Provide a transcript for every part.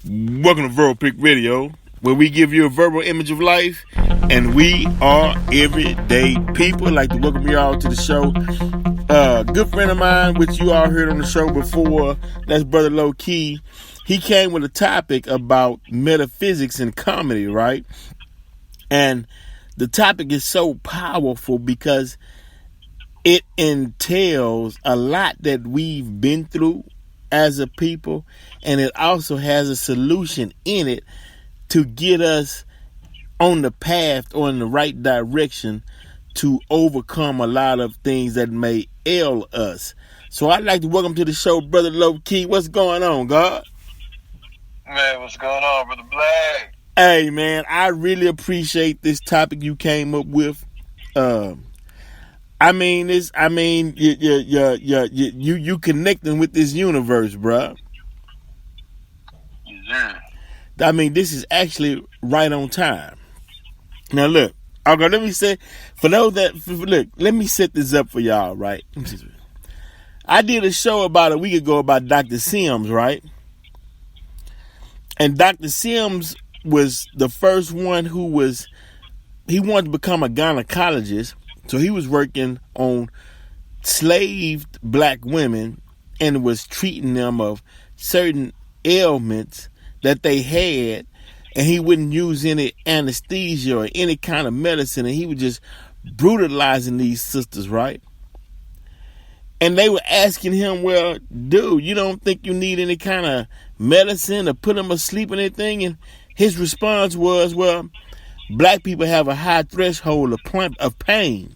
Welcome to Verbal Pick Radio, where we give you a verbal image of life, and we are everyday people. I'd like to welcome you all to the show. Good friend of mine, which you all heard on the show before, that's Brother Low Key. He came with a topic about metaphysics and comedy, right? And the topic is so powerful because it entails a lot that we've been through as a people, and it also has a solution in it to get us on the path or in the right direction to overcome a lot of things that may ail us. So I'd like to welcome to the show Brother Low Key. What's going on, God? Man, what's going on, Brother Black? Hey, man, I really appreciate this topic you came up with. You connecting with this universe, bruh. Yeah. I mean, this is actually right on time. Now, look, okay, let me say, let me set this up for y'all, right? I did a show about a week ago about Dr. Sims, right? And Dr. Sims was the first one he wanted to become a gynecologist. So he was working on slaved black women and was treating them of certain ailments that they had, and he wouldn't use any anesthesia or any kind of medicine, and he was just brutalizing these sisters, right? And they were asking him, well, dude, you don't think you need any kind of medicine to put them asleep or anything? And his response was, well, black people have a high threshold of pain.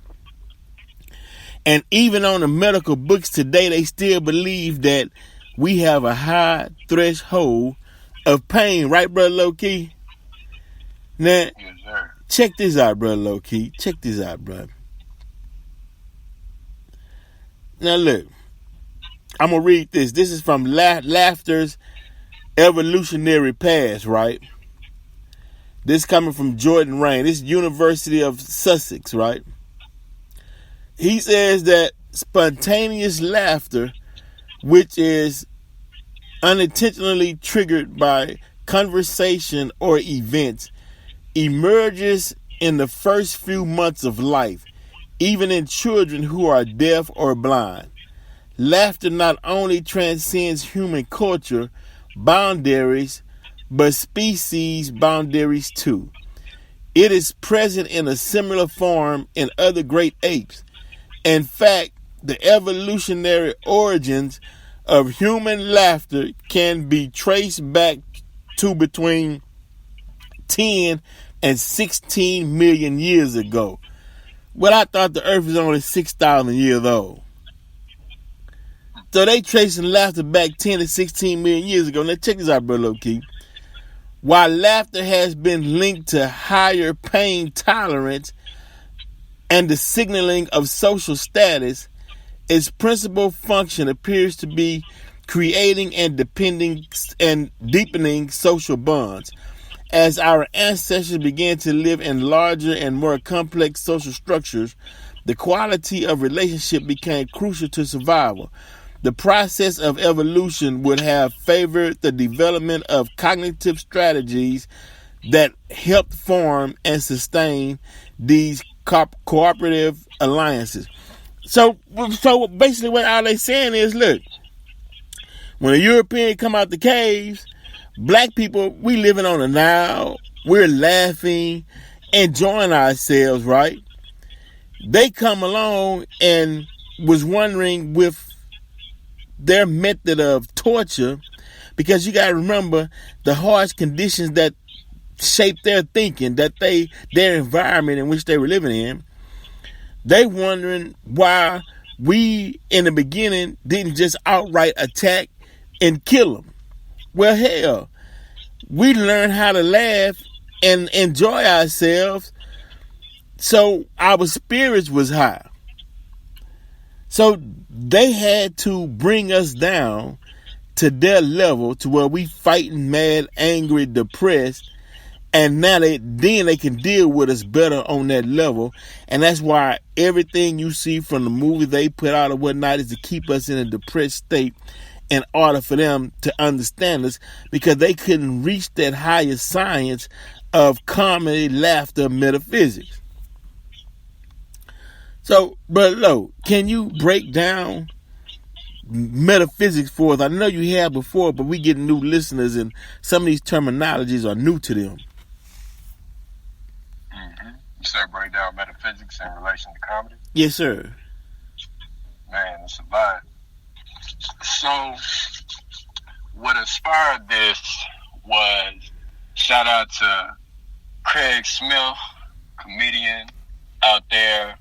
And even on the medical books today, they still believe that we have a high threshold of pain. Right, Brother Low Key? Now, Yes, sir. check this out, Brother Low Key. Check this out, brother. Now, look. I'm going to read this. This is from Laughter's Evolutionary Past, right? This coming from Jordan Rain. This is University of Sussex, right? He says that spontaneous laughter, which is unintentionally triggered by conversation or events, emerges in the first few months of life, even in children who are deaf or blind. Laughter not only transcends human culture boundaries, but species boundaries too. It is present in a similar form in other great apes. In fact, the evolutionary origins of human laughter can be traced back to between 10 and 16 million years ago. Well, I thought the earth was only 6,000 years old. So they tracing laughter back 10 to 16 million years ago. Now check this out, Brother Low Key. While laughter has been linked to higher pain tolerance and the signaling of social status, its principal function appears to be creating and deepening social bonds. As our ancestors began to live in larger and more complex social structures, the quality of relationship became crucial to survival. The process of evolution would have favored the development of cognitive strategies that helped form and sustain these cooperative alliances. So basically what all they saying is, look, when a European come out the caves, black people, we living on the Nile, we're laughing, enjoying ourselves, right? They come along and was wondering with their method of torture, because you got to remember the harsh conditions that shaped their thinking, that their environment in which they were living in. They wondering why we in the beginning didn't just outright attack and kill them. Well, hell, we learned how to laugh and enjoy ourselves, so our spirits was high. So they had to bring us down to their level, to where we fighting mad, angry, depressed, and now they can deal with us better on that level. And that's why everything you see from the movie they put out or whatnot is to keep us in a depressed state in order for them to understand us, because they couldn't reach that higher science of comedy, laughter, metaphysics. So, Brother Lowe, can you break down metaphysics for us? I know you have before, but we get new listeners, and some of these terminologies are new to them. Mm-hmm. You said break down metaphysics in relation to comedy? Yes, sir. Man, it's a lot. So, what inspired this was, shout out to Craig Smith, comedian out there,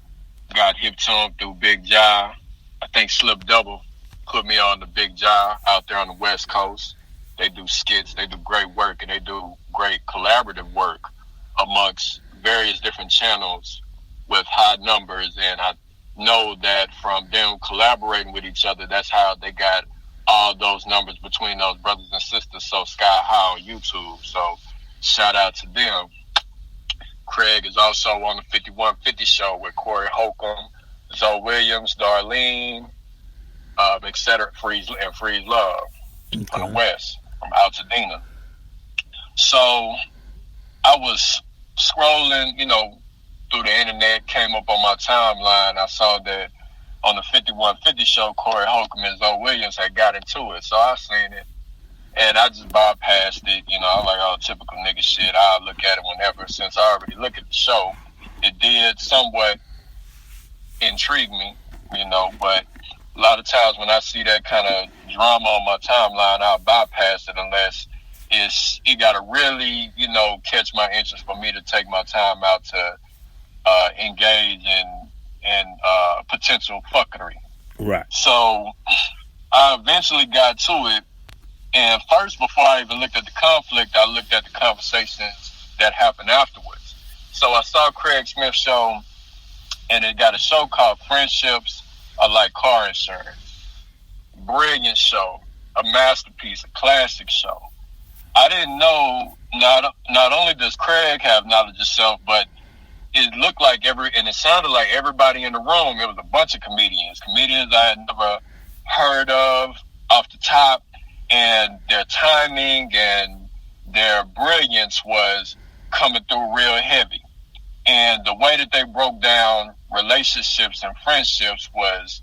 got hip to him through Big Jaw. I think Slip Double put me on the Big Jaw out there on the West Coast. They do skits, they do great work, and they do great collaborative work amongst various different channels with high numbers. And I know that from them collaborating with each other, that's how they got all those numbers between those brothers and sisters so sky high on YouTube. So shout out to them. Craig is also on the 5150 show with Corey Holcomb, Zoe Williams, Darlene, etc. Freeze Love on the West from Altadena. So I was scrolling, through the internet, came up on my timeline. I saw that on the 5150 show, Corey Holcomb and Zoe Williams had got into it. So I seen it, and I just bypassed it. I was like, oh, typical nigga shit. I'll look at it whenever. Since I already looked at the show, it did somewhat intrigue me, but a lot of times when I see that kind of drama on my timeline, I'll bypass it unless it got to really, catch my interest for me to take my time out to engage in potential fuckery. Right. So I eventually got to it. And first, before I even looked at the conflict, I looked at the conversations that happened afterwards. So I saw Craig Smith's show, and it got a show called Friendships Are Like Car Insurance. Brilliant show, a masterpiece, a classic show. I didn't know, not only does Craig have knowledge of self, but it looked like and it sounded like everybody in the room, it was a bunch of comedians I had never heard of off the top. And their timing and their brilliance was coming through real heavy. And the way that they broke down relationships and friendships was,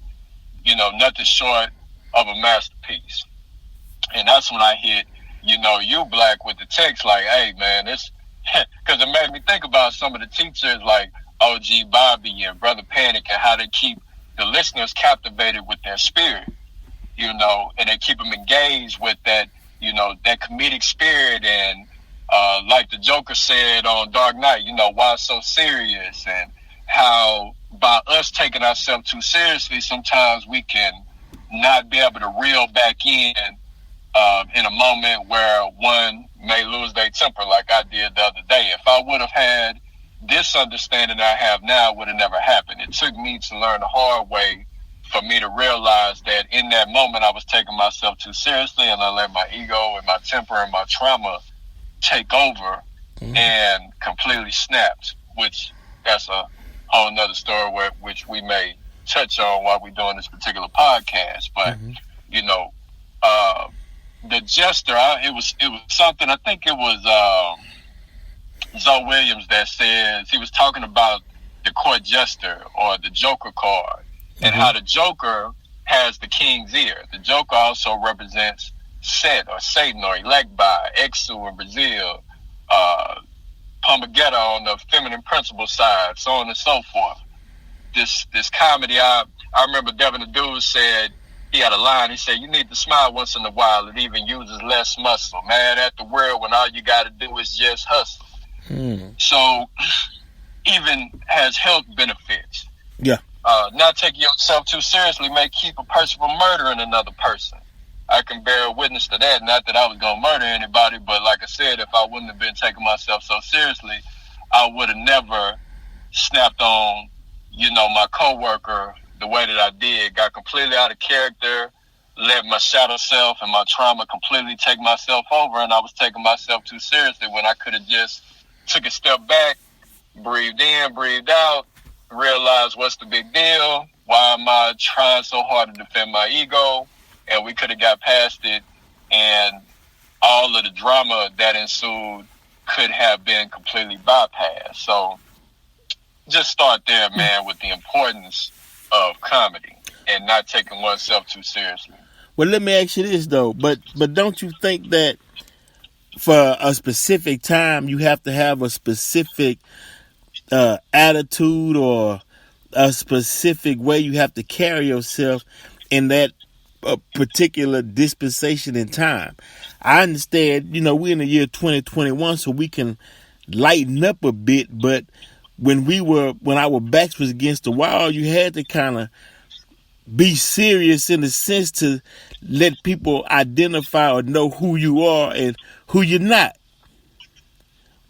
nothing short of a masterpiece. And that's when I hit, you Black with the text like, hey, man, it's because it made me think about some of the teachers like OG Bobby and Brother Panic and how they keep the listeners captivated with their spirit. And they keep them engaged with that, that comedic spirit. And like the Joker said on Dark Knight, why so serious? And how by us taking ourselves too seriously, sometimes we can not be able to reel back in a moment where one may lose their temper like I did the other day. If I would have had this understanding I have now, it would have never happened. It took me to learn the hard way for me to realize that in that moment I was taking myself too seriously, and I let my ego and my temper and my trauma take over and completely snapped, which that's a whole nother story which we may touch on while we're doing this particular podcast. But, the jester, it was something, I think it was Zoe Williams that says, he was talking about the court jester or the Joker card. And how the Joker has the king's ear. The Joker also represents Set or Satan or elect by, Exu in Brazil, Pomagetta on the feminine principle side, so on and so forth. This comedy, I remember Devin the Dude said, he had a line, he said, you need to smile once in a while. It even uses less muscle. Mad at the world when all you got to do is just hustle. So even has health benefits. Yeah. Not taking yourself too seriously may keep a person from murdering another person. I can bear witness to that. Not that I was going to murder anybody, but like I said, if I wouldn't have been taking myself so seriously, I would have never snapped on, my coworker the way that I did. Got completely out of character, let my shadow self and my trauma completely take myself over, and I was taking myself too seriously when I could have just took a step back, breathed in, breathed out, realize what's the big deal, why am I trying so hard to defend my ego, and we could have got past it, and all of the drama that ensued could have been completely bypassed. So just start there, man, with the importance of comedy and not taking oneself too seriously. Well, let me ask you this though, but don't you think that for a specific time you have to have a specific attitude or a specific way you have to carry yourself in that particular dispensation in time? I understand, we're in the year 2021, so we can lighten up a bit, but when our backs was against the wall, you had to kind of be serious in the sense to let people identify or know who you are and who you're not.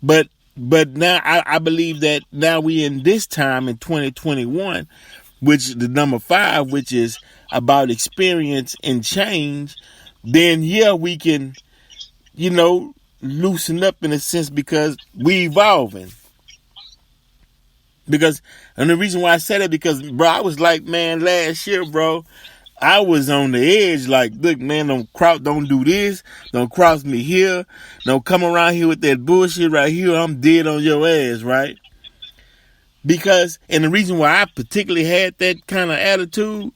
But now I believe that now we in this time in 2021, which the number 5, which is about experience and change, then we can, loosen up in a sense because we evolving. And the reason why I said it, because, bro, I was like, man, last year, bro, I was on the edge. Like, look, man, don't do this. Don't cross me here. Don't come around here with that bullshit right here. I'm dead on your ass, right? Because, and the reason why I particularly had that kind of attitude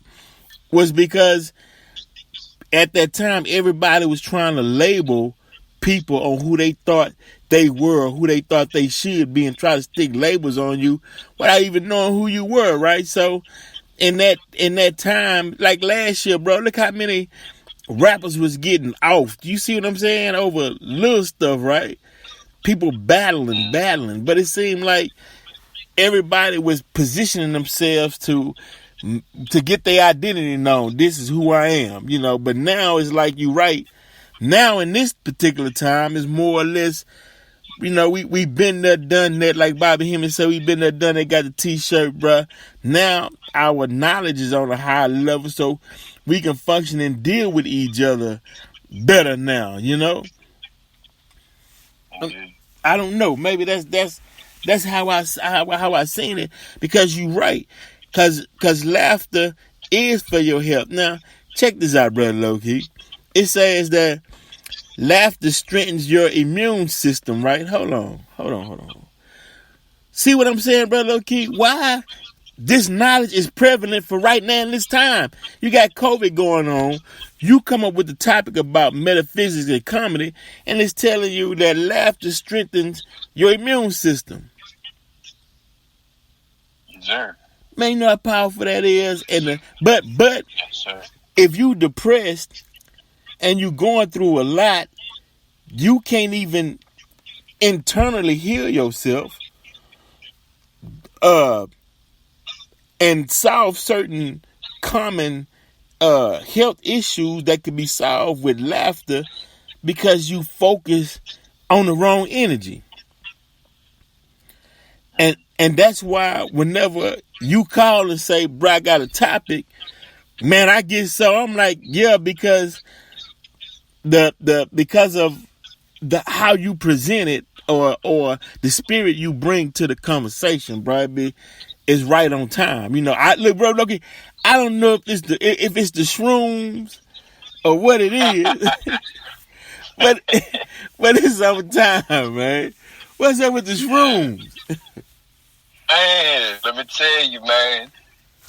was because at that time, everybody was trying to label people on who they thought they were, who they thought they should be, and try to stick labels on you without even knowing who you were, right? So in that time, like last year, bro, look how many rappers was getting off. You see what I'm saying? Over little stuff, right? People battling, but it seemed like everybody was positioning themselves to get their identity known. This is who I am, but now it's like, you right. Now in this particular time is more or less, we been there, done that, like Bobby Hemmings said, we been there, done that, got the t-shirt, bruh. Now our knowledge is on a high level, so we can function and deal with each other better now, I don't know. Maybe that's how I seen it, because you right. Cause laughter is for your health. Now, check this out, brother Low-Key. It says that laughter strengthens your immune system, right? Hold on. See what I'm saying, brother Low-Key? Why this knowledge is prevalent for right now in this time? You got COVID going on. You come up with the topic about metaphysics and comedy, and it's telling you that laughter strengthens your immune system. Yes, sir. Man, you know how powerful that is. But Yes, sir. If you depressed and you going through a lot, you can't even internally heal yourself and solve certain common health issues that could be solved with laughter, because you focus on the wrong energy. And that's why whenever you call and say, bro, I got a topic, man, I'm like, yeah, because because of how you present it, or the spirit you bring to the conversation, bro, is right on time. Look, bro, look, I don't know if it's the shrooms or what it is, but it's on time, man. What's up with the shrooms? Man, let me tell you, man,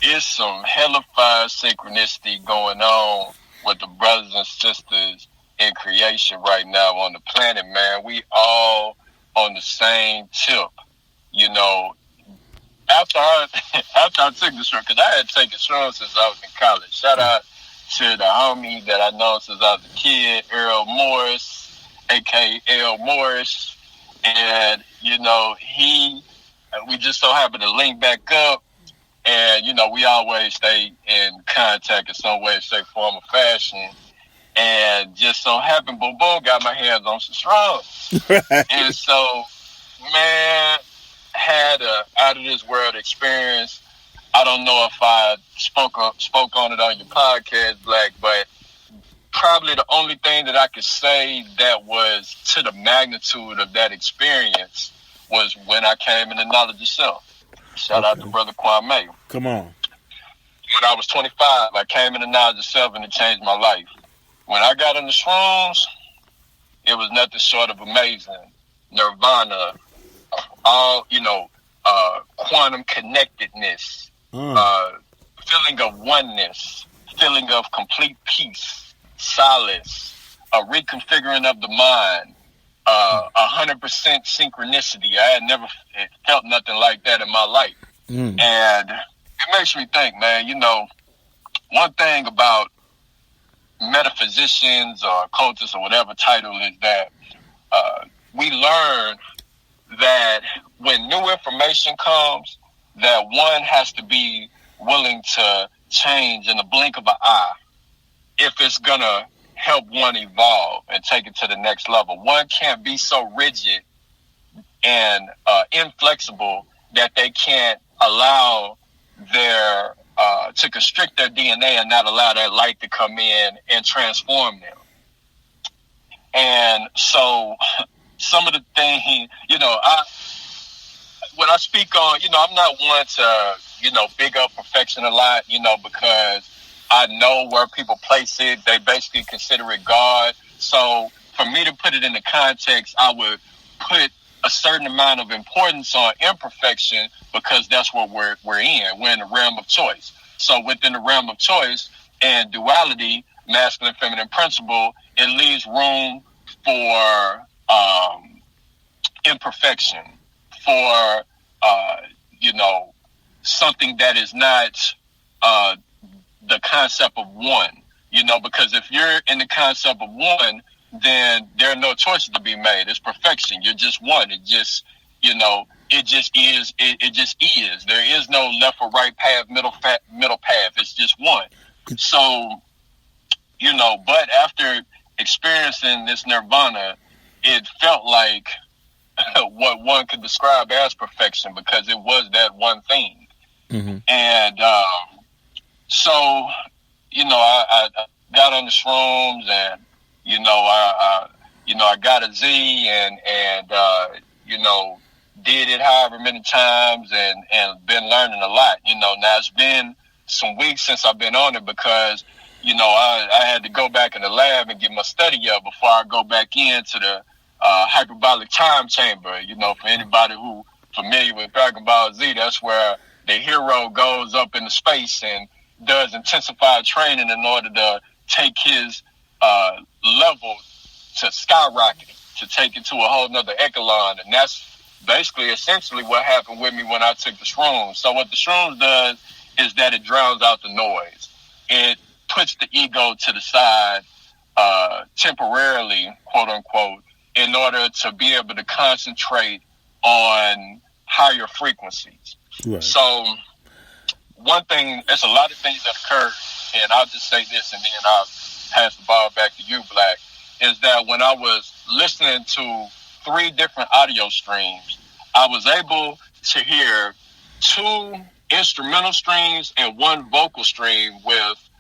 it's some hellified synchronicity going on with the brothers and sisters in creation right now on the planet, man. We all on the same tip, After I took the shroom, because I had taken shrooms since I was in college. Shout out to the homie that I know since I was a kid, Earl Morris, a.k.a. L. Morris. And, we just so happened to link back up. And, we always stay in contact in some way, shape, form, or fashion. And just so happened, boom, got my hands on some shrooms. Right. And so, man, had a out of this world experience. I don't know if I spoke on it on your podcast, Black, but probably the only thing that I could say that was to the magnitude of that experience was when I came in the knowledge of self. Shout out to Brother Kwame. Come on. when I was 25, I came in the knowledge of self and it changed my life. When I got in the shrooms, it was nothing short of amazing. Nirvana, all, quantum connectedness, feeling of oneness, feeling of complete peace, solace, a reconfiguring of the mind, 100% synchronicity. I had never felt nothing like that in my life. And it makes me think, man, one thing about metaphysicians or occultists or whatever title is that we learn that when new information comes, that one has to be willing to change in the blink of an eye if it's going to help one evolve and take it to the next level. One can't be so rigid and inflexible that they can't allow their to constrict their DNA and not allow that light to come in and transform them. And so some of the things, when I speak on, I'm not one to, big up perfection a lot, because I know where people place it. They basically consider it God. So for me to put it in the context, I would put a certain amount of importance on imperfection because that's what we're in. We're in the realm of choice. So within the realm of choice and duality, masculine, feminine principle, it leaves room for imperfection, for something that is not the concept of one. Because if you're in the concept of one, then there are no choices to be made. It's perfection. You're just one. It just, it just is. It just is. There is no left or right path, middle path. It's just one. So, but after experiencing this nirvana, it felt like what one could describe as perfection because it was that one thing. Mm-hmm. And so, I got on the shrooms and, I got a Z and did it however many times and been learning a lot. Now it's been some weeks since I've been on it because, I had to go back in the lab and get my study up before I go back into the hyperbolic time chamber. For anybody who familiar with Dragon Ball Z, that's where the hero goes up into space and does intensified training in order to take his level to skyrocket, to take it to a whole nother echelon. And that's basically essentially what happened with me when I took the shrooms. So what the shrooms does is that it drowns out the noise. It puts the ego to the side temporarily, quote unquote, in order to be able to concentrate on higher frequencies. Right. So one thing, there's a lot of things that occurred, and I'll just say this and then I'll pass the ball back to you, Black, is that when I was listening to 3 different audio streams, I was able to hear 2 instrumental streams and 1 vocal stream with,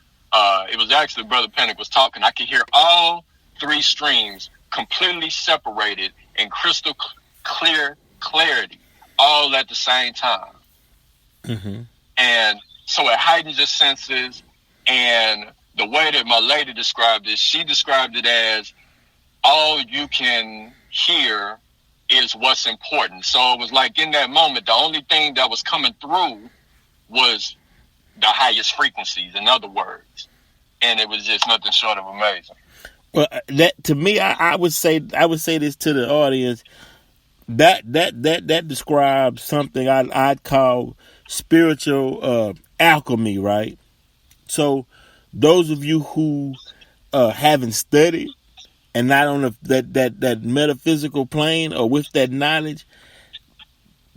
it was actually Brother Pennick was talking. I could hear all 3 streams completely separated in crystal clear clarity, all at the same time. Mm-hmm. And so it heightens your senses. And the way that my lady described it, she described it as all you can hear is what's important. So it was like in that moment, the only thing that was coming through was the highest frequencies, in other words. And it was just nothing short of amazing. Well, that to me, I would say this to the audience. That describes something I'd call spiritual alchemy, right? So those of you who haven't studied and not on that metaphysical plane or with that knowledge,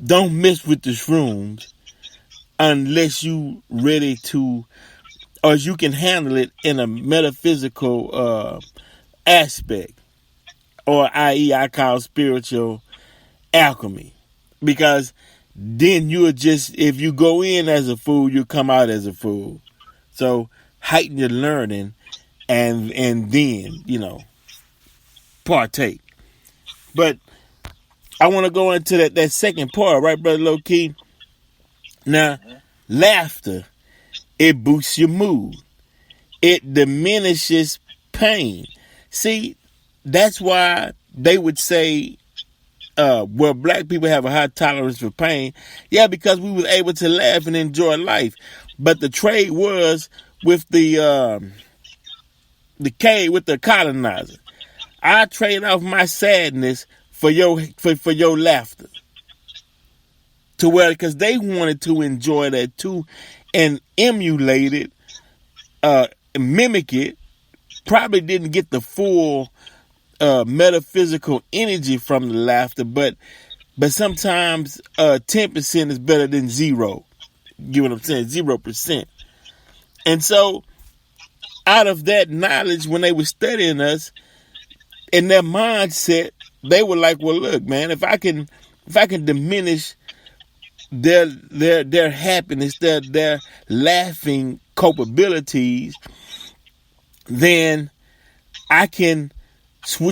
don't mess with the shrooms unless you ready to, or you can handle it in a metaphysical aspect, or i.e. I call spiritual alchemy, because then you'll just, if you go in as a fool, you come out as a fool. So heighten your learning and then, partake. But I want to go into that second part, right, Brother Low Key? Now, laughter It boosts your mood. It diminishes pain. See, that's why they would say, well, black people have a high tolerance for pain. Yeah, because we were able to laugh and enjoy life. But the trade was with the colonizer. I trade off my sadness for your laughter. To where, because they wanted to enjoy that too and emulate it, mimic it. Probably didn't get the full metaphysical energy from the laughter, but sometimes 10% is better than zero. You know what I'm saying? 0%. And so, out of that knowledge, when they were studying us, in their mindset, they were like, "Well, look, man, if I can diminish their happiness, their laughing capabilities, then I can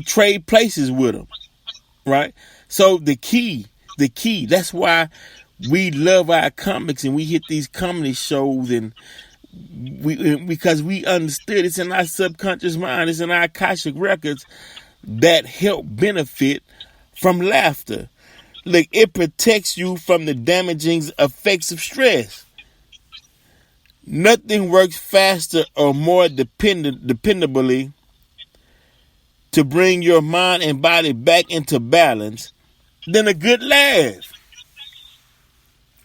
trade places with them." Right? So the key, that's why we love our comics and we hit these comedy shows, and because we understood it's in our subconscious mind, it's in our Akashic records that help benefit from laughter. Like, it protects you from the damaging effects of stress. Nothing works faster or more dependably to bring your mind and body back into balance than a good laugh.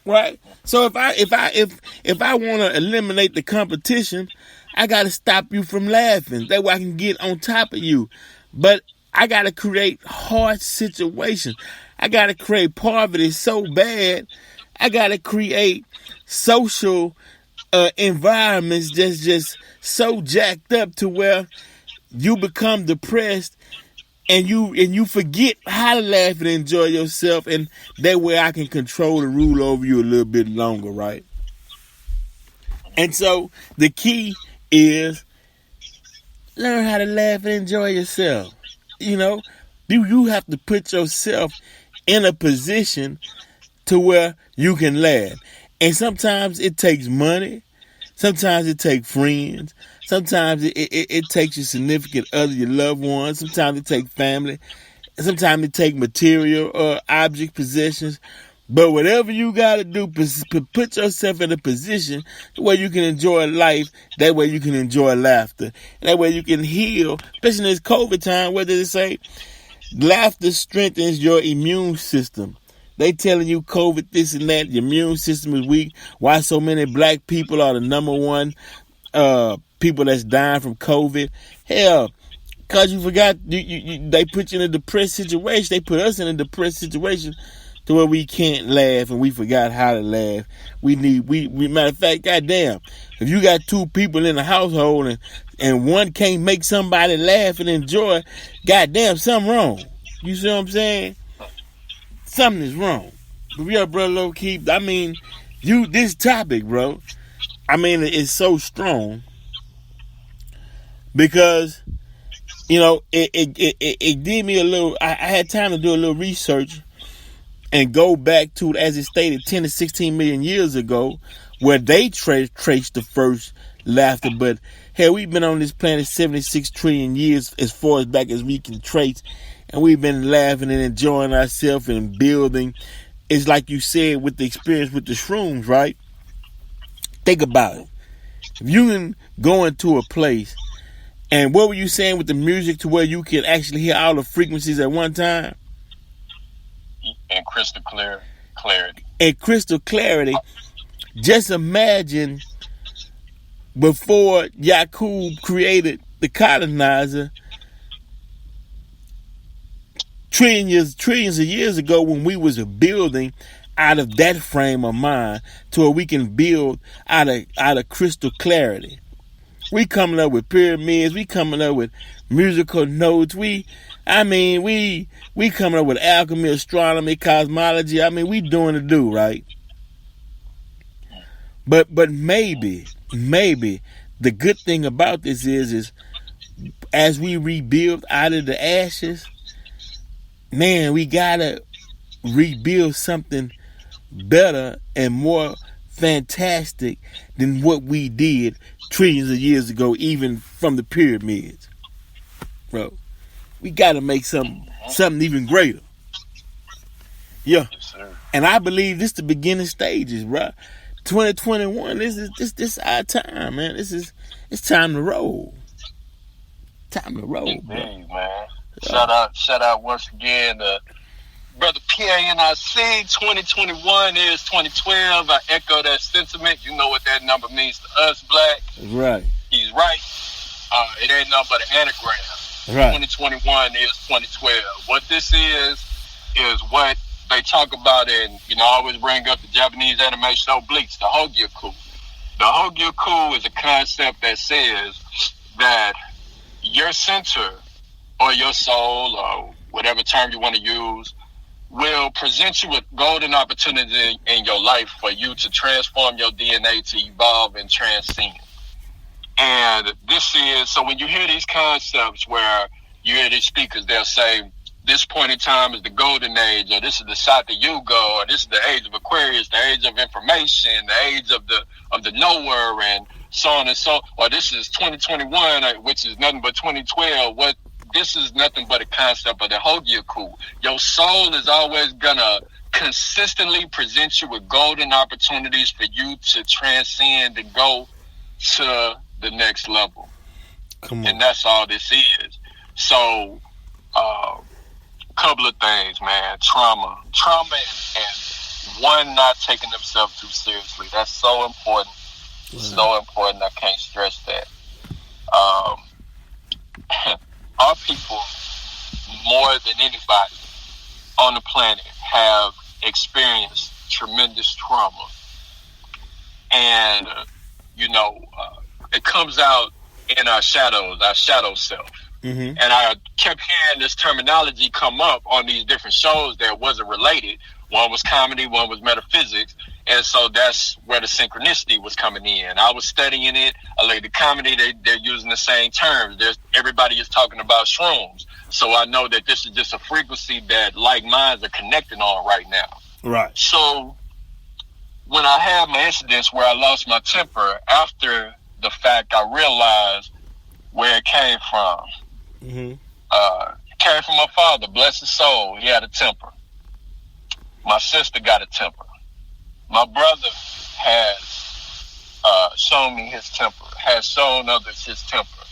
Right? So if I want to eliminate the competition, I got to stop you from laughing. That way I can get on top of you. But I got to create hard situations. I got to create poverty so bad. I got to create social environments just so jacked up to where you become depressed and you forget how to laugh and enjoy yourself, and that way I can control and rule over you a little bit longer, right? And so the key is learn how to laugh and enjoy yourself. You know, you have to put yourself in a position to where you can laugh. And sometimes it takes money. Sometimes it takes friends. Sometimes it takes your significant other, your loved ones. Sometimes it takes family. Sometimes it takes material or object possessions. But whatever you got to do, put yourself in a position where you can enjoy life. That way you can enjoy laughter. That way you can heal, especially in this COVID time, where they say laughter strengthens your immune system. They telling you COVID this and that, your immune system is weak. Why so many black people are the number one people that's dying from COVID? Hell, because you forgot, they put you in a depressed situation. They put us in a depressed situation to where we can't laugh, and we forgot how to laugh. We matter of fact, goddamn, if you got two people in the household and one can't make somebody laugh and enjoy, goddamn, something wrong. You see what I'm saying? Something is wrong. But yeah, bro, low key, I mean, this topic, bro, I mean, it's so strong because, you know, it did me a little, I had time to do a little research and go back to, as it stated, 10 to 16 million years ago, where they traced the first laughter. But hell, we've been on this planet 76 trillion years as far as back as we can trace. And we've been laughing and enjoying ourselves and building. It's like you said with the experience with the shrooms, right? Think about it. If you can go into a place, and what were you saying with the music to where you can actually hear all the frequencies at one time? And crystal clarity. And crystal clarity. Just imagine before Yakub created the colonizer, trillions of years ago, when we was building out of that frame of mind to where we can build out of crystal clarity. We coming up with pyramids. We coming up with musical notes. We coming up with alchemy, astronomy, cosmology. I mean, we doing the do, right? But maybe the good thing about this is as we rebuild out of the ashes, man, we gotta rebuild something better and more fantastic than what we did trillions of years ago, even from the pyramids, bro. We got to make something even greater. Yeah, Yes, and I believe this the beginning stages, bro. 2021. This our time, man. It's time to roll. Time to roll, bro. indeed, man. Shout out once again to Brother PANIC. 2021 is 2012. I echo that sentiment. You know what that number means to us, Black. Right. He's right. It ain't nothing but an anagram. Right. 2021 is 2012. What this is what they talk about in, I always bring up the Japanese anime show Bleach, the Hogyaku. The Hogyaku is a concept that says that your center or your soul or whatever term you want to use will present you with golden opportunity in your life for you to transform your DNA to evolve and transcend. And this is, so when you hear these concepts where you hear these speakers, they'll say, this point in time is the golden age, or this is the Sata Yuga, or this is the age of Aquarius, the age of information, the age of the knower, and so on and so, or this is 2021, which is nothing but 2012. This is nothing but a concept of the Hogyaku. Your soul is always gonna consistently present you with golden opportunities for you to transcend and go to the next level. Come on. And that's all this is. So, couple of things, man. Trauma and one, not taking themselves too seriously. That's so important. Wow. So important. I can't stress that. Our people, more than anybody on the planet, have experienced tremendous trauma. And, it comes out in our shadows, our shadow self. Mm-hmm. And I kept hearing this terminology come up on these different shows that wasn't related. One was comedy, one was metaphysics. And so that's where the synchronicity was coming in. I was studying it. I like the comedy, they're using the same terms. Everybody is talking about shrooms. So I know that this is just a frequency that like minds are connecting on right now. Right. So when I had my incidents where I lost my temper, after the fact, I realized where it came from. Mm-hmm. It came from my father, bless his soul. He had a temper. My sister got a temper. My brother has shown me his temper, has shown others his temper.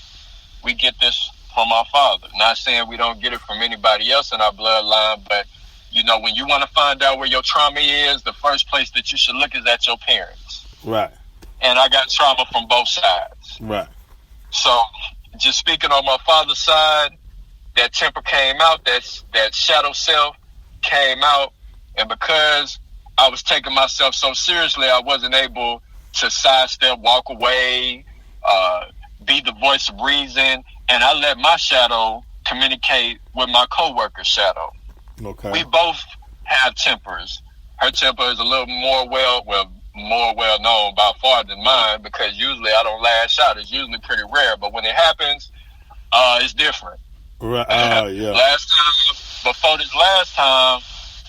We get this from our father. Not saying we don't get it from anybody else in our bloodline, but, when you want to find out where your trauma is, the first place that you should look is at your parents. Right. And I got trauma from both sides. Right. So, just speaking on my father's side, that temper came out, that shadow self came out, and because I was taking myself so seriously, I wasn't able to sidestep, walk away, be the voice of reason, and I let my shadow communicate with my coworker's shadow. Okay. We both have tempers. Her temper is a little more well known by far than mine, because usually I don't lash out. It's usually pretty rare, but when it happens, it's different. Right. Yeah. Before this last time,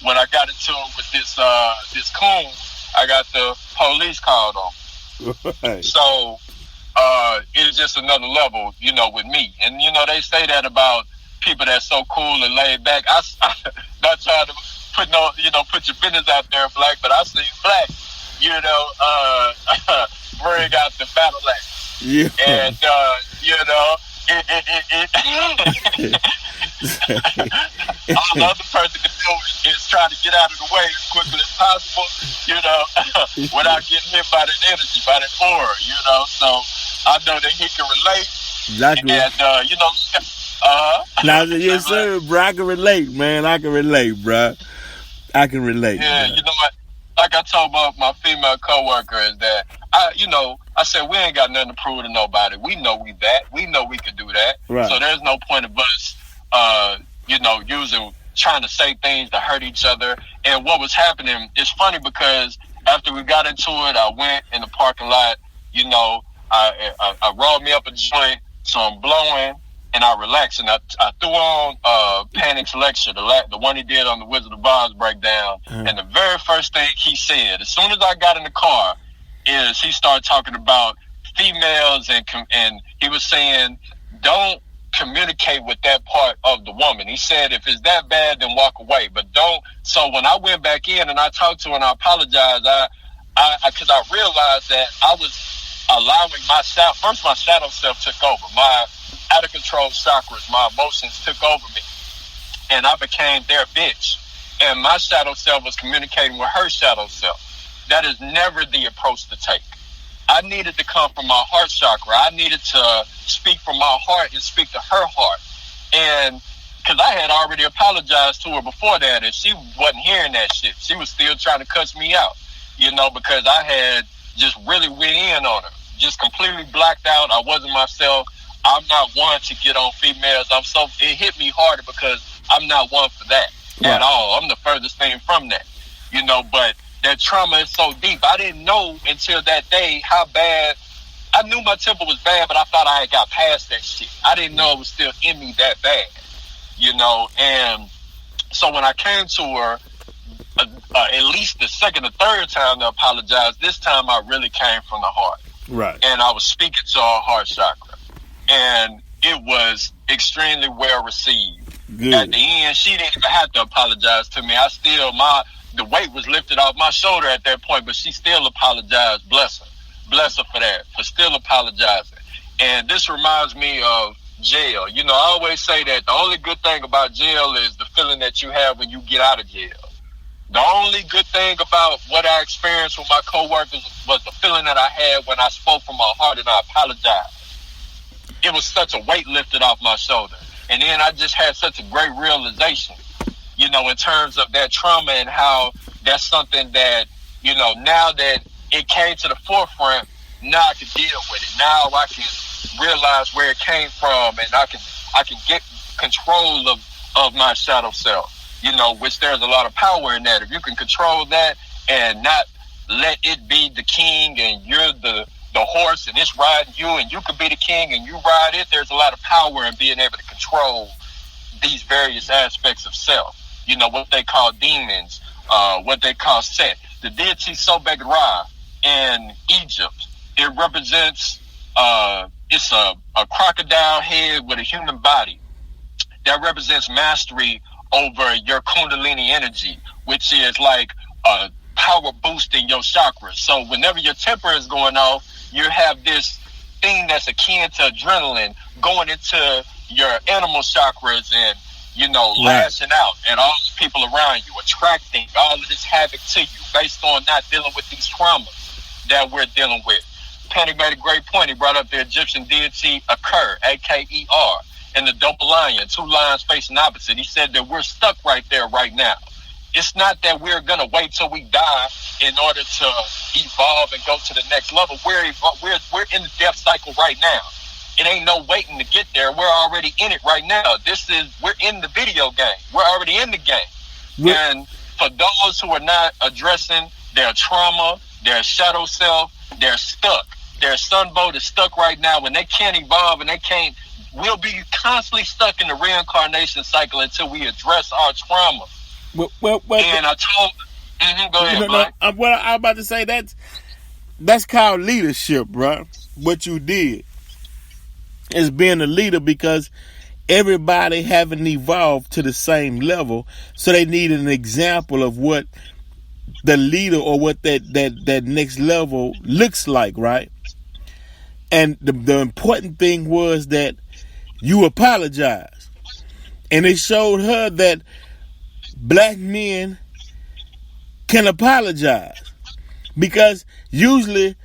when I got into it with this coon, I got the police called on. Right. So it's just another level, with me. And they say that about people that's so cool and laid back. I not trying to put your business out there, Black, but I see Black, bring out the battle axe. Yeah. And all the other person can do is try to get out of the way as quickly as possible, without getting hit by that energy, by that aura, So I know that he can relate. Exactly. And, yes, sir, bro. I can relate, man. I can relate, bro. I can relate. Yeah, bro. you know what? Like I told my female coworker is that I said we ain't got nothing to prove to nobody. We know we know we could do that. Right. So there's no point of us, trying to say things to hurt each other. And what was happening is funny because after we got into it, I went in the parking lot. I rolled me up a joint, so I'm blowing, and I relaxed, and I threw on Panic's lecture, the one he did on the Wizard of Oz breakdown. And the very first thing he said, as soon as I got in the car, is he started talking about females, and he was saying, don't communicate with that part of the woman. He said, if it's that bad, then walk away, but don't. So when I went back in and I talked to her and I apologized, because I realized that I was allowing my shadow self took over. My out of control chakras, my emotions took over me, and I became their bitch. And my shadow self was communicating with her shadow self. That is never the approach to take. I needed to come from my heart chakra. I needed to speak from my heart and speak to her heart. And because I had already apologized to her before that, and she wasn't hearing that shit. She was still trying to cuss me out, because I had just really went in on her, just completely blacked out. I wasn't myself. I'm not one to get on females. It hit me harder because I'm not one for that at all. I'm the furthest thing from that, but that trauma is so deep. I didn't know until that day how bad. I knew my temper was bad, but I thought I had got past that shit. I didn't know it was still in me that bad, and so when I came to her, at least the second or third time to apologize, this time I really came from the heart. Right. And I was speaking to her heart chakra. And it was extremely well received. Good. At the end, she didn't even have to apologize to me. The weight was lifted off my shoulder at that point, but she still apologized. Bless her. Bless her for that, for still apologizing. And this reminds me of jail. I always say that the only good thing about jail is the feeling that you have when you get out of jail. The only good thing about what I experienced with my coworkers was the feeling that I had when I spoke from my heart and I apologized. It was such a weight lifted off my shoulder. And then I just had such a great realization, in terms of that trauma and how that's something that, now that it came to the forefront, now I can deal with it. Now I can realize where it came from, and I can get control of my shadow self, which there's a lot of power in that. If you can control that and not let it be the king and you're the horse and it's riding you and you could be the king and you ride it, there's a lot of power in being able to control these various aspects of self. What they call demons, what they call Set. The deity Sobek-Ra in Egypt, it represents, it's a crocodile head with a human body. That represents mastery over your Kundalini energy, which is like a power boost in your chakras. So whenever your temper is going off, you have this thing that's akin to adrenaline going into your animal chakras and, lashing out at all the people around you, attracting all of this havoc to you based on not dealing with these traumas that we're dealing with. Panic made a great point. He brought up the Egyptian deity Aker, A-K-E-R, and the double lion, two lions facing opposite. He said that we're stuck right there right now. It's not that we're going to wait till we die in order to evolve and go to the next level. We're in the death cycle right now. It ain't no waiting to get there. We're already in it right now. We're in the video game. We're already in the game. And for those who are not addressing their trauma, their shadow self, they're stuck. Their sunboat is stuck right now and they can't evolve and we'll be constantly stuck in the reincarnation cycle until we address our trauma. And I told, go ahead, Mike. What I'm about to say, that's called leadership, bro. What you did is being a leader, because everybody haven't evolved to the same level, so they need an example of what the leader or what that next level looks like, right? And the important thing was that you apologized, and it showed her that black men can apologize, because usually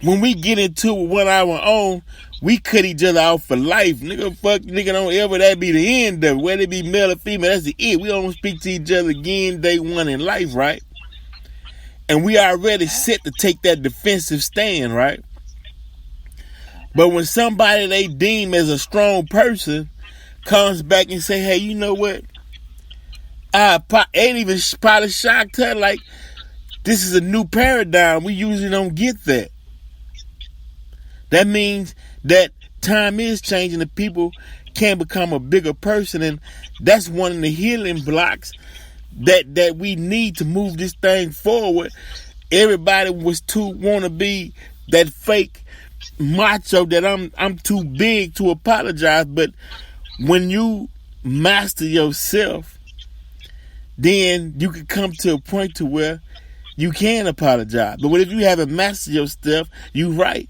when we get into one our own, we cut each other out for life. Nigga, don't ever that be the end of it. Whether it be male or female, that's the it. We don't speak to each other again day one in life, right? And we already set to take that defensive stand, right? But when somebody they deem as a strong person comes back and say, hey, you know what? Ain't even probably shocked her, like, this is a new paradigm. We usually don't get that. That means that time is changing and people can become a bigger person, and that's one of the healing blocks that we need to move this thing forward. Everybody was too want to be that fake macho that I'm too big to apologize, but when you master yourself, then you can come to a point to where you can apologize. But what if you haven't mastered your stuff? You right.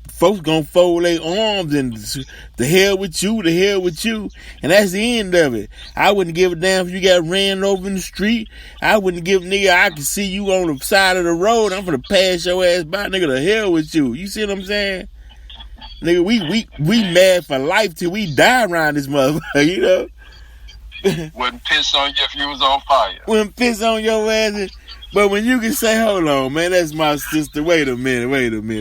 Folks gonna fold their arms and the hell with you, and that's the end of it. I wouldn't give a damn if you got ran over in the street. I wouldn't give a nigga. I can see you on the side of the road. I'm gonna pass your ass by, nigga. The hell with you. You see what I'm saying, nigga? We mad for life till we die around this motherfucker. You know. Wouldn't piss on you if you was on fire. Wouldn't piss on your ass. But when you can say, hold on, man, that's my sister. Wait a minute.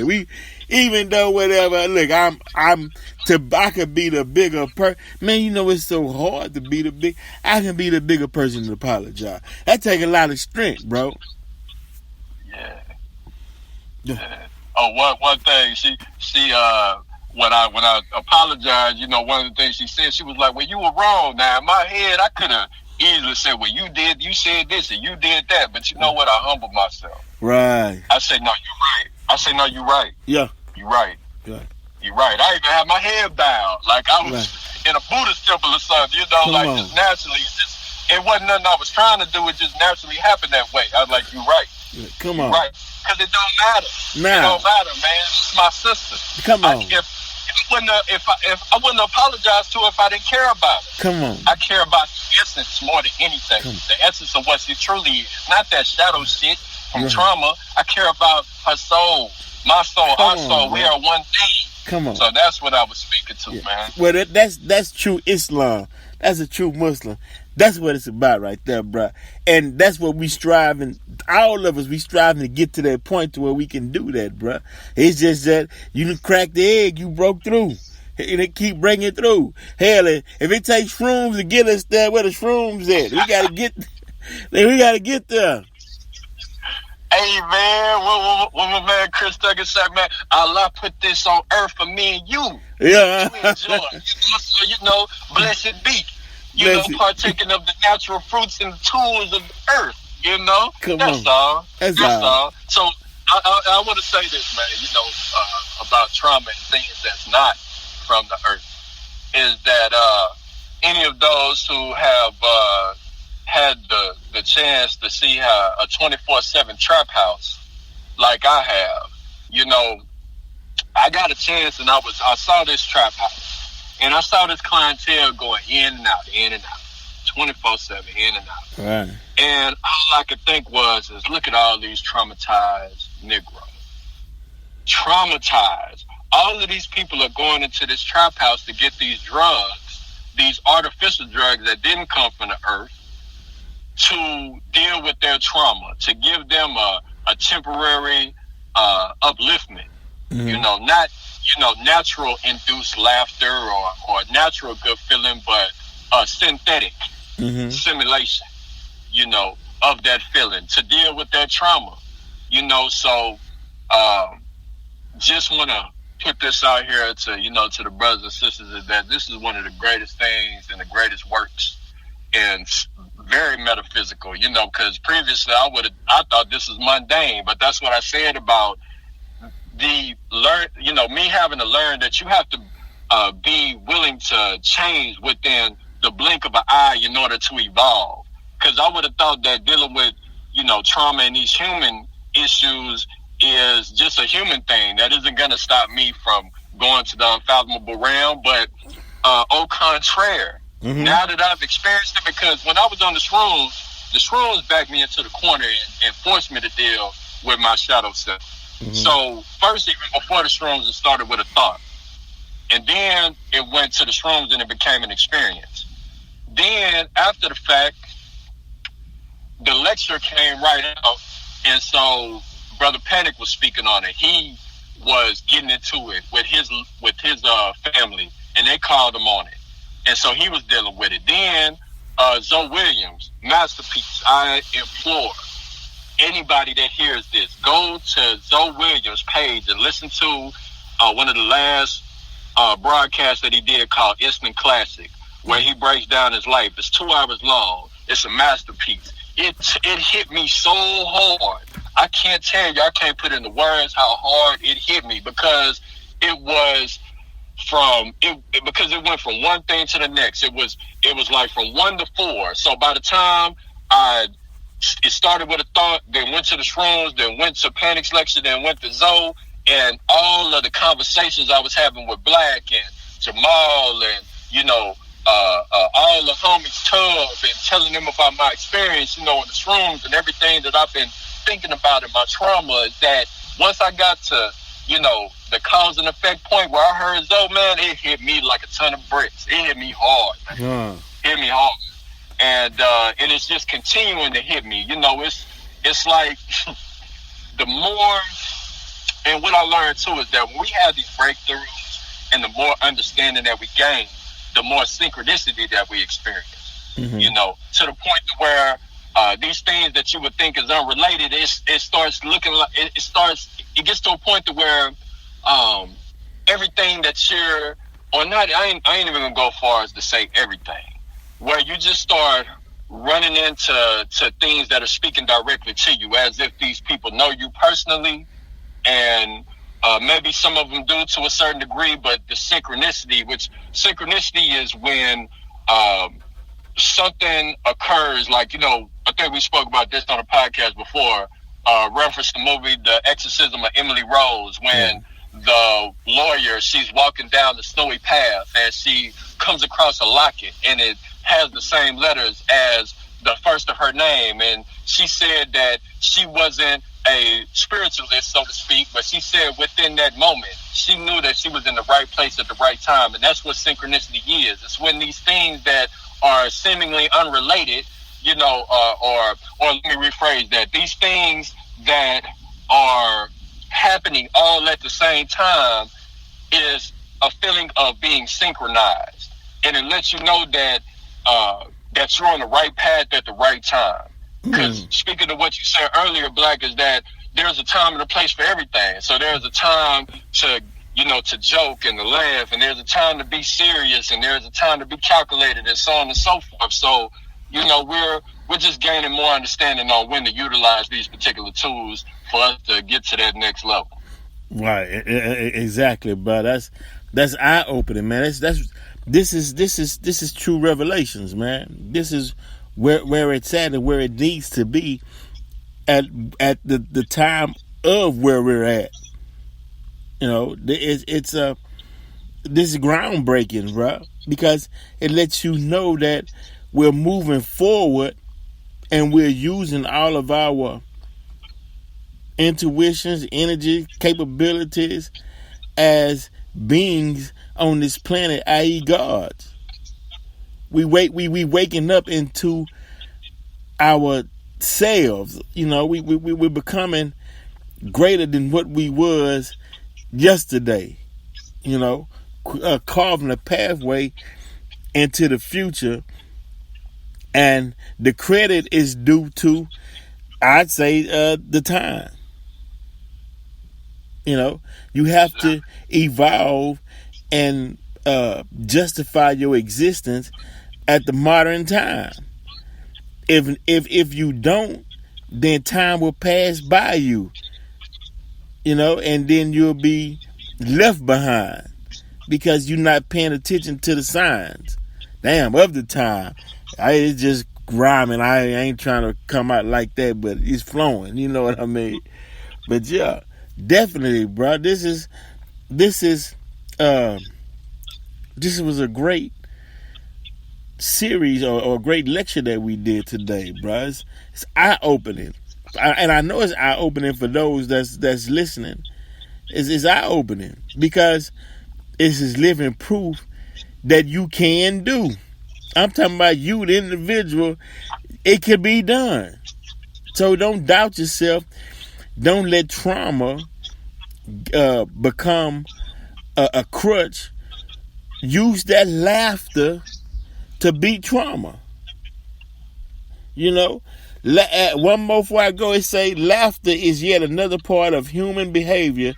We, even though whatever, look, I could be the bigger person. Man, you know it's so hard to be I can be the bigger person to apologize. That take a lot of strength, bro. Yeah. Oh, one thing, she when I apologized, you know, one of the things she said, she was like, well, you were wrong. Now, in my head, I could have easily said, well, you said this and you did that. But you know what? I humbled myself. Right. I said, no, you're right. I said, no, you're right. Yeah. You're right. Yeah. You're right. I even had my head bowed. Like I was in a Buddhist temple or something, you know, Come like on. just naturally. It wasn't nothing I was trying to do. It just naturally happened that way. I was like, you're right. Yeah, come on. Right. Because it don't matter. Nah. It don't matter, man. It's my sister. Come on. If I wouldn't apologize to her if I didn't care about it. Come on. I care about the essence more than anything. The essence of what she truly is. Not that shadow shit from trauma. I care about her soul. My soul, our soul. We are one thing. Come on. So that's what I was speaking to, man. Well, that's true Islam. That's a true Muslim. That's what it's about right there, bro. And that's what we striving. All of us, we striving to get to that point to where we can do that, bro. It's just that you done cracked the egg, you broke through. And it keep breaking through. Hell, if it takes shrooms to get us there, where the shrooms at? We gotta get there. Hey, man, what my man Chris Tucker said, man, Allah put this on earth for me and you. Yeah. To enjoy. So, you know, blessed be. You know, partaking of the natural fruits and tools of the earth, you know? That's all. That's all. So, I want to say this, man, you know, about trauma and things that's not from the earth, is that any of those who have had the chance to see a 24/7 trap house like I have, you know, I got a chance and I saw this trap house. And I saw this clientele going in and out, 24/7, in and out. Right. And all I could think is look at all these traumatized Negroes. Traumatized. All of these people are going into this trap house to get these drugs, these artificial drugs that didn't come from the earth, to deal with their trauma, to give them a temporary upliftment. Mm-hmm. You know, not natural induced laughter or natural good feeling, but synthetic simulation, you know, of that feeling to deal with that trauma, you know. So just want to put this out here to, you know, to the brothers and sisters, is that this is one of the greatest things and the greatest works, and very metaphysical, you know, because previously I thought this was mundane, but that's what I said about me having to learn that you have to be willing to change within the blink of an eye in order to evolve. Because I would have thought that dealing with, you know, trauma and these human issues is just a human thing that isn't going to stop me from going to the unfathomable realm. But au contraire, now that I've experienced it, because when I was on the shrooms backed me into the corner and forced me to deal with my shadow self. So first, even before the shrooms, it started with a thought. And then it went to the shrooms and it became an experience. Then after the fact, the lecture came right out. And so Brother Panic was speaking on it. He was getting into it with his family, and they called him on it. And so he was dealing with it. Then Zoe Williams, masterpiece. I implore anybody that hears this, go to Zoe Williams' page and listen to one of the last broadcast that he did called Instant Classic, where he breaks down his life. It's 2 hours long. It's a masterpiece. It hit me so hard. I can't tell you. I can't put into words how hard it hit me, because it was because it went from one thing to the next. It was like from 1 to 4. So by the time it started with a thought, then went to the shrooms, then went to Panic's lecture, then went to Zoe, and all of the conversations I was having with Black and Jamal and, all the homies Tub, and telling them about my experience, in the shrooms and everything that I've been thinking about in my trauma, is that once I got to, the cause and effect point where I heard Zoe, man, it hit me like a ton of bricks. It hit me hard, man. Yeah. Hit me hard. And it's just continuing to hit me. It's like the more, and what I learned too is that when we have these breakthroughs and the more understanding that we gain, the more synchronicity that we experience. Mm-hmm. To the point where these things that you would think is unrelated, it starts looking like it gets to a point to where everything that you're, or not, I ain't even gonna go far as to say everything, where you just start running into things that are speaking directly to you, as if these people know you personally, and maybe some of them do to a certain degree, but the synchronicity is when something occurs, like, I think we spoke about this on a podcast before, reference the movie The Exorcism of Emily Rose, when the lawyer, she's walking down the snowy path and she comes across a locket, and it has the same letters as the first of her name. And she said that she wasn't a spiritualist, so to speak, but she said within that moment, she knew that she was in the right place at the right time. And that's what synchronicity is. It's when these things that are seemingly unrelated, or let me rephrase that, these things that are happening all at the same time is a feeling of being synchronized. And it lets you know that that you're on the right path at the right time. Because speaking of what you said earlier, Black, is that there's a time and a place for everything. So there's a time to, to joke and to laugh, and there's a time to be serious, and there's a time to be calculated, and so on and so forth. So, we're just gaining more understanding on when to utilize these particular tools for us to get to that next level. Right, exactly, bro. That's eye opening, man. This is true revelations, man. This is where it's at and where it needs to be at the time of where we're at. This is groundbreaking, bro, because it lets you know that we're moving forward and we're using all of our intuitions, energy, capabilities as beings on this planet, i.e. gods. We waking up into ourselves. We're becoming greater than what we was yesterday. Carving a pathway into the future, and the credit is due to, I'd say, the time. You have to evolve and justify your existence at the modern time. If you don't, then time will pass by you, and then you'll be left behind because you're not paying attention to the signs. Damn, of the time. It's just rhyming. I ain't trying to come out like that, but it's flowing. You know what I mean? But yeah, definitely, bro. This was a great series or a great lecture that we did today, bro. It's eye opening, and I know it's eye opening for those that's listening. It's eye opening because this is living proof that you can do. I'm talking about you, the individual. It can be done. So don't doubt yourself. Don't let trauma become a crutch. Use that laughter to beat trauma. One more before I go, it say laughter is yet another part of human behavior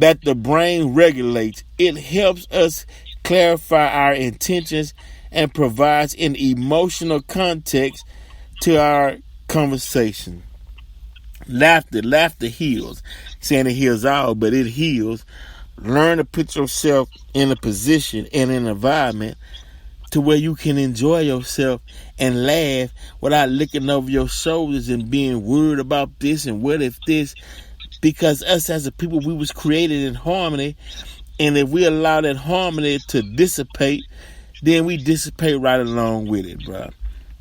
that the brain regulates. It helps us clarify our intentions and provides an emotional context to our conversation. Laughter heals. Saying it heals all, but it heals. Learn to put yourself in a position, in an environment to where you can enjoy yourself and laugh without looking over your shoulders and being worried about this and what if this. Because us as a people, we was created in harmony, and if we allow that harmony to dissipate, then we dissipate right along with it, bro.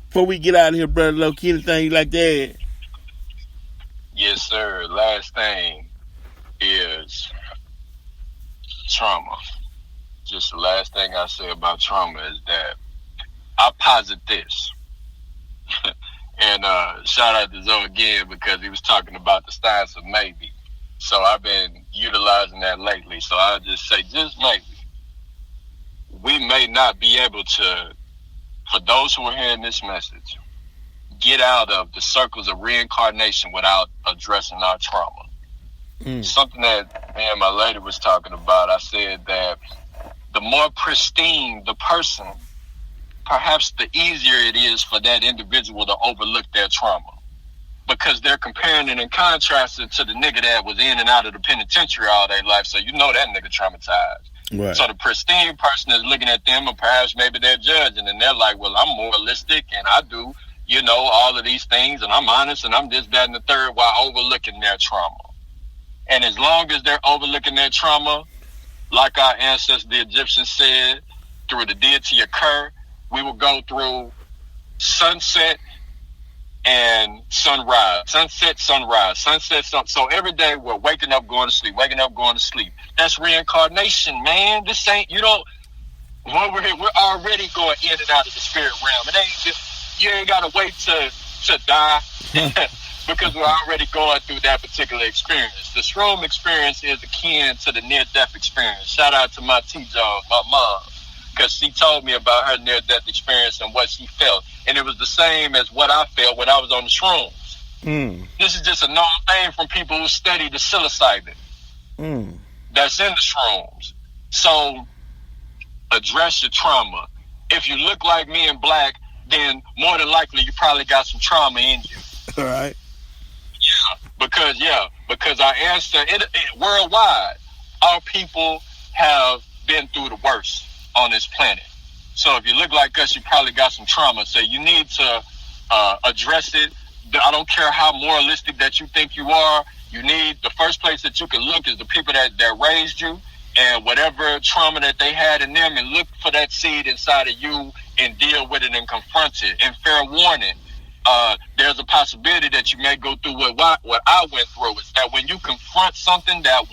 Before we get out of here, brother Loki, anything you like to add? Yes, sir. Last thing is trauma. Just the last thing I say about trauma is that I posit this. And shout out to Zoe again, because he was talking about the stance of maybe. So I've been utilizing that lately. So I'll just say, just maybe, we may not be able to, for those who are hearing this message, get out of the circles of reincarnation without addressing our trauma. Something that me and my lady was talking about, I said that the more pristine the person, perhaps the easier it is for that individual to overlook their trauma, because they're comparing it and contrasting to the nigga that was in and out of the penitentiary all their life. So you know that nigga traumatized. Right. So the pristine person is looking at them, or perhaps maybe they're judging, and they're like, well, I'm moralistic and I do, all of these things, and I'm honest, and I'm this, that, and the third, while overlooking their trauma. And as long as they're overlooking their trauma, like our ancestors, the Egyptians, said, through the deity of Ker, we will go through sunset and sunrise. Sunset, sunrise. Sunset, so every day we're waking up, going to sleep, waking up, going to sleep. That's reincarnation, man. This ain't, when we're here, we're already going in and out of the spirit realm. It ain't just, you ain't got to wait to die because we're already going through that particular experience. The shroom experience is akin to the near-death experience. Shout out to my T-Jones, my mom, because she told me about her near-death experience and what she felt. And it was the same as what I felt when I was on the shrooms. This is just a known thing from people who study the psilocybin that's in the shrooms. So address your trauma. If you look like me in black, then more than likely you probably got some trauma in you. All right. Because our ancestors, worldwide, our people have been through the worst on this planet. So if you look like us, you probably got some trauma. So you need to address it. I don't care how moralistic that you think you are. The first place that you can look is the people that raised you, and whatever trauma that they had in them, and look for that seed inside of you and deal with it and confront it. And fair warning, there's a possibility that you may go through what I went through, is that when you confront something that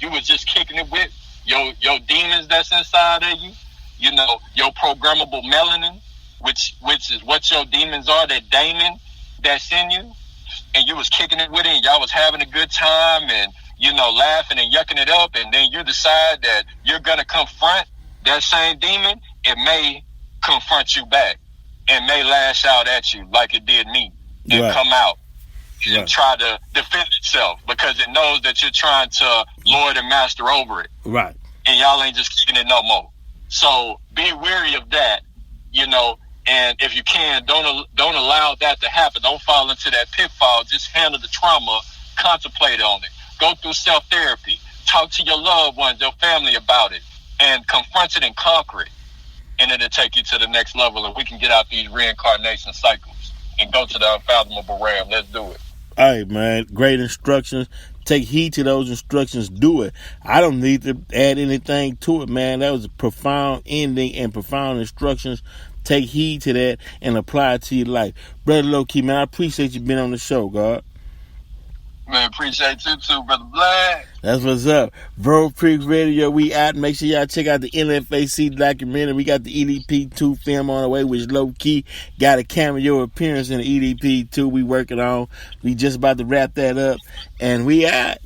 you was just kicking it with, your demons that's inside of you, your programmable melanin, which is what your demons are, that daemon that's in you, and you was kicking it with it, and y'all was having a good time, and laughing and yucking it up, and then you decide that you're gonna confront that same demon, it may confront you back and may lash out at you like it did me, and come out and try to defend itself, because it knows that you're trying to lord and master over it. Right. And y'all ain't just kicking it no more. So be wary of that, and if you can, don't allow that to happen. Don't fall into that pitfall. Just handle the trauma, contemplate on it. Go through self-therapy. Talk to your loved ones, your family about it, and confront it and conquer it. And it'll take you to the next level, and we can get out these reincarnation cycles and go to the unfathomable realm. Let's do it. All right, man. Great instructions. Take heed to those instructions. Do it. I don't need to add anything to it, man. That was a profound ending and profound instructions. Take heed to that and apply it to your life. Brother Low-Key, man, I appreciate you being on the show, God. Man, appreciate you too, Brother Black. That's what's up. Verb Freaks Radio, we out. Make sure y'all check out the NFAC documentary. We got the EDP2 film on the way, which Low-Key got a cameo appearance in the EDP2 we working on. We just about to wrap that up. And we out.